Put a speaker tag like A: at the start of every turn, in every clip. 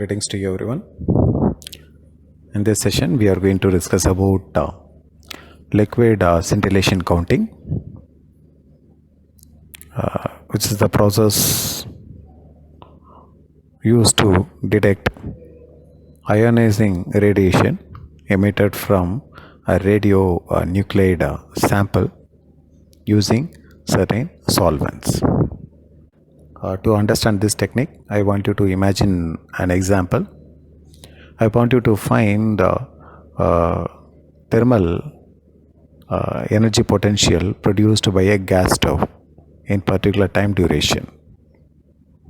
A: Greetings to you everyone. In this session we are going to discuss about liquid scintillation counting, which is the process used to detect ionizing radiation emitted from a radionuclide sample using certain solvents. To understand this technique, I want you to imagine an example. I want you to find thermal energy potential produced by a gas stove in particular time duration.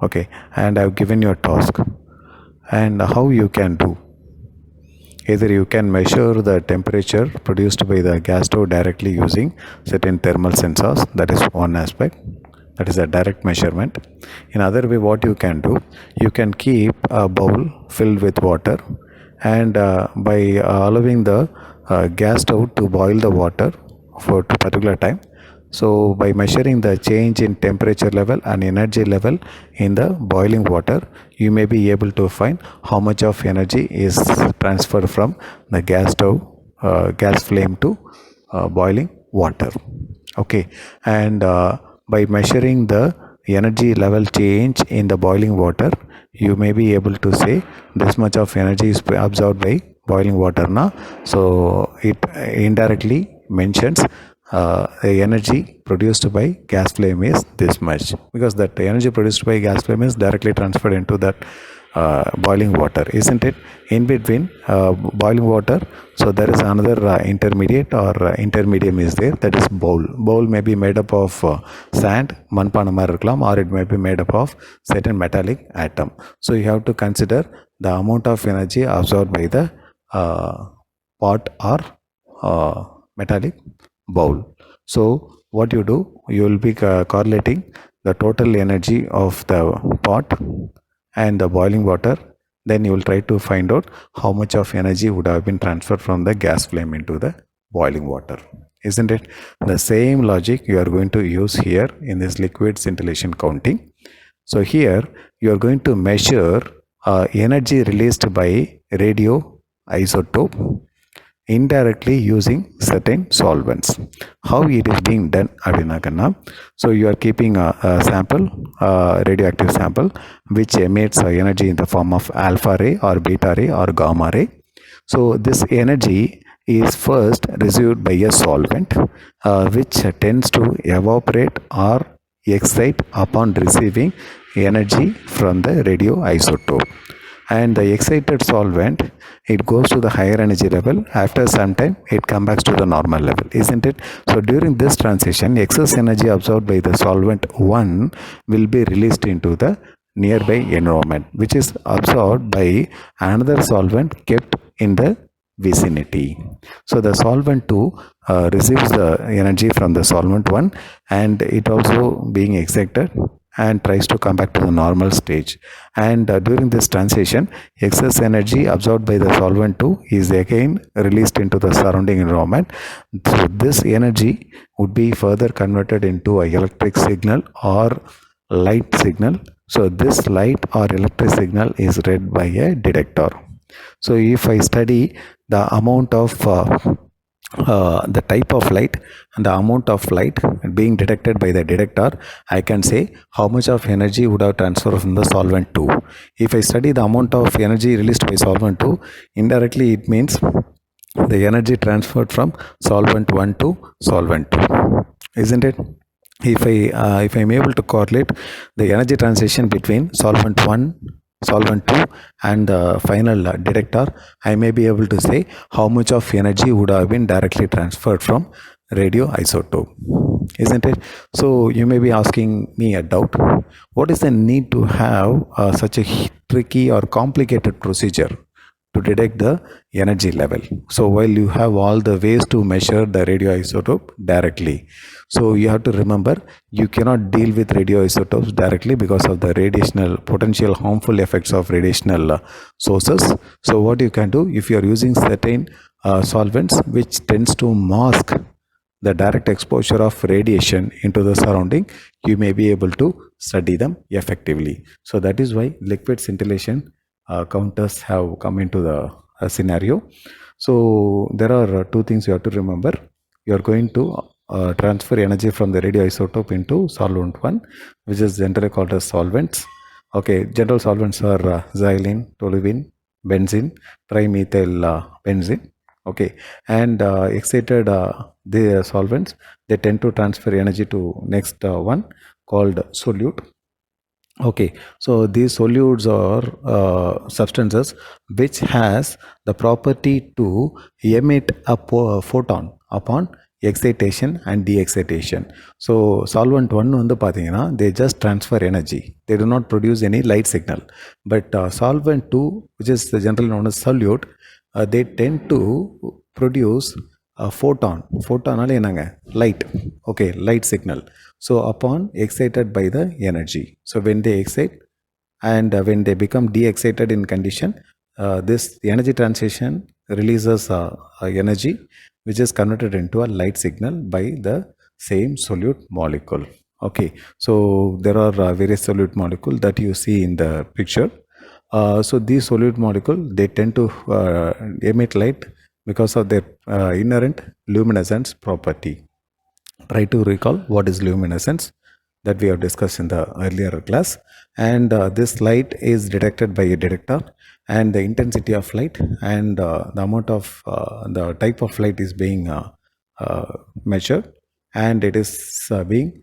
A: Okay, and I've given you a task, and how you can do. Either you can measure the temperature produced by the gas stove directly using certain thermal sensors, that is one aspect, that is a direct measurement. In other way, what you can do, you can keep a bowl filled with water, and by allowing the gas stove to boil the water for a particular time, so by measuring the change in temperature level and energy level in the boiling water, you may be able to find how much of energy is transferred from the gas stove gas flame to boiling water. Okay, and by measuring the energy level change in the boiling water, you may be able to say this much of energy is absorbed by boiling water now. So it indirectly mentions the energy produced by gas flame is this much, because that energy produced by gas flame is directly transferred into that boiling water, isn't it? In between boiling water, so there is another intermediate or intermedium is there, that is bowl may be made up of sand, manpana mari irkalam, or it may be made up of certain metallic atom. So you have to consider the amount of energy absorbed by the pot or metallic bowl. So what you do, you will be correlating the total energy of the pot and the boiling water. Then you will try to find out how much of energy would have been transferred from the gas flame into the boiling water, isn't it? The same logic you are going to use here in this liquid scintillation counting. So here you are going to measure energy released by radioisotope indirectly using certain solvents. How it is being done adinakanna, so you are keeping a sample, radioactive sample, which emits energy in the form of alpha ray or beta ray or gamma ray. So this energy is first received by a solvent which tends to evaporate or excite upon receiving energy from the radioisotope. And the excited solvent, it goes to the higher energy level. After some time it comes back to the normal level, isn't it? So during this transition, excess energy absorbed by the solvent 1 will be released into the nearby environment, which is absorbed by another solvent kept in the vicinity. So the solvent 2 receives the energy from the solvent 1, and it also being excited and tries to come back to the normal stage. And during this transition, excess energy absorbed by the solvent 2 is again released into the surrounding environment. So this energy would be further converted into an electric signal or light signal. So this light or electric signal is read by a detector. So if I study the amount of the type of light and the amount of light being detected by the detector, I can say how much of energy would have transferred from the solvent 2. If I study the amount of energy released by solvent 2, indirectly it means the energy transferred from solvent 1 to solvent 2, isn't it? If I'm able to correlate the energy transition between solvent 1, solvent 2 and the final detector, I may be able to say how much of energy would have been directly transferred from radioisotope, isn't it? So you may be asking me a doubt, what is the need to have such a tricky or complicated procedure to detect the energy level? So while you have all the ways to measure the radioisotope directly, so you have to remember, you cannot deal with radioisotopes directly because of the radiational potential harmful effects of radiational sources. So what you can do, if you are using certain solvents which tends to mask the direct exposure of radiation into the surrounding, you may be able to study them effectively. So that is why liquid scintillation counters have come into the scenario. So there are two things you have to remember. You are going to transfer energy from the radioisotope into solvent 1, which is generally called as solvents. Okay, general solvents are xylene, toluene, benzene, trimethyl benzene. Okay, and excited the solvents, they tend to transfer energy to next one called solute. Okay, so these solutes are substances which has the property to emit a photon upon excitation and de-excitation. So solvent 1 வந்து பார்த்தீங்கன்னா they just transfer energy, they do not produce any light signal. But solvent 2, which is generally known as solute, they tend to produce a photon என்னங்க light. Okay, light signal. So upon excited by the energy, so when they excite and when they become de-excited in condition, this energy transition releases energy which is converted into a light signal by the same solute molecule. Okay, so there are various solute molecule that you see in the picture. So these solute molecule, they tend to emit light because of their inherent luminescence property. Try to recall what is luminescence that we have discussed in the earlier class. And this light is detected by a detector, and the intensity of light and the amount of the type of light is being measured, and it is being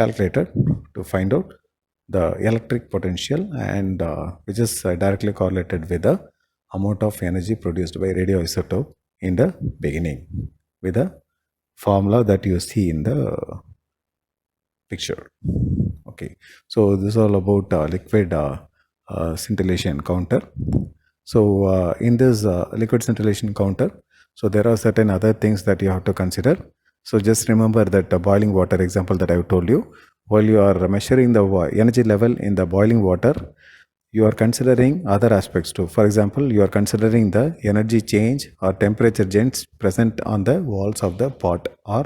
A: calculated to find out the electric potential, and which is directly correlated with the amount of energy produced by radioisotope in the beginning with the formula that you see in the picture. Okay, so this is all about liquid scintillation counter. So in this liquid scintillation counter, so there are certain other things that you have to consider. So just remember that boiling water example that I have told you. While you are measuring the energy level in the boiling water, you are considering other aspects too. For example, you are considering the energy change or temperature change present on the walls of the pot or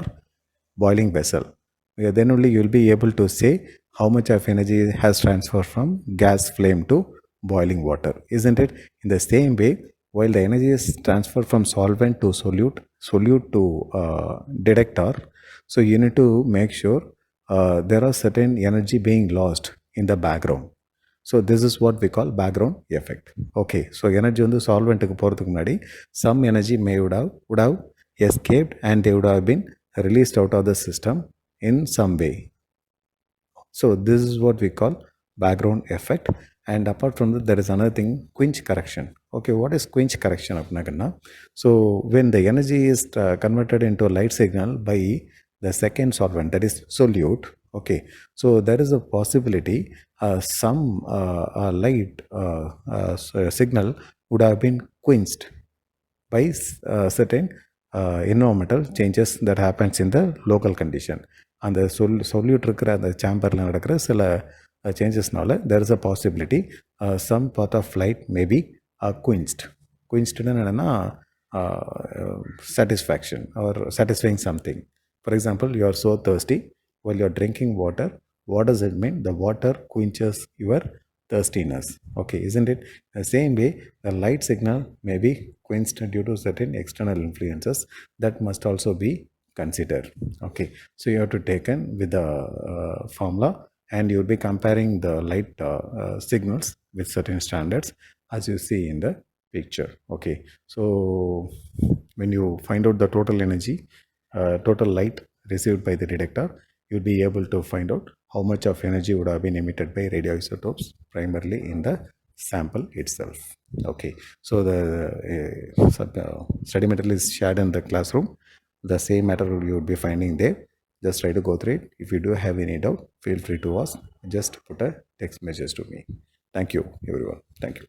A: boiling vessel. Then only you will be able to say how much of energy has transferred from gas flame to boiling water, isn't it? In the same way, while the energy is transferred from solvent to solute to detector, so you need to make sure there are certain energy being lost in the background. So this is what we call background effect. Okay, so energy on the solvent some energy would have escaped, and they would have been released out of the system in some way. So this is what we call background effect. And apart from that, there is another thing, quench correction. Okay, what is quench correction? So when the energy is converted into a light signal by the second solvent, that is solute. Okay, so there is a possibility some light signal would have been quenched by certain environmental changes that happens in the local condition. அந்த solute இருக்கிற அந்த சேம்பரில் நடக்கிற சில சேஞ்சஸ்னால there is a possibility some part of light may be quenched. Quenchedனா என்னன்னா satisfaction or satisfying something. For example, you are so thirsty while you are drinking water. What does it mean? The water quenches your thirstiness. Okay, isn't it? The same way, the light signal may be quenched due to certain external influences that must also be considered. Okay, so you have to take in with the formula, and you will be comparing the light signals with certain standards as you see in the picture. Okay, so when you find out the total energy, total light received by the detector, you'll be able to find out how much of energy would have been emitted by radioisotopes primarily in the sample itself. Okay, so the study material is shared in the classroom. The same material you would be finding there. Just try to go through it. If you do have any doubt, feel free to ask. Just put a text message to me. Thank you, everyone. Thank you.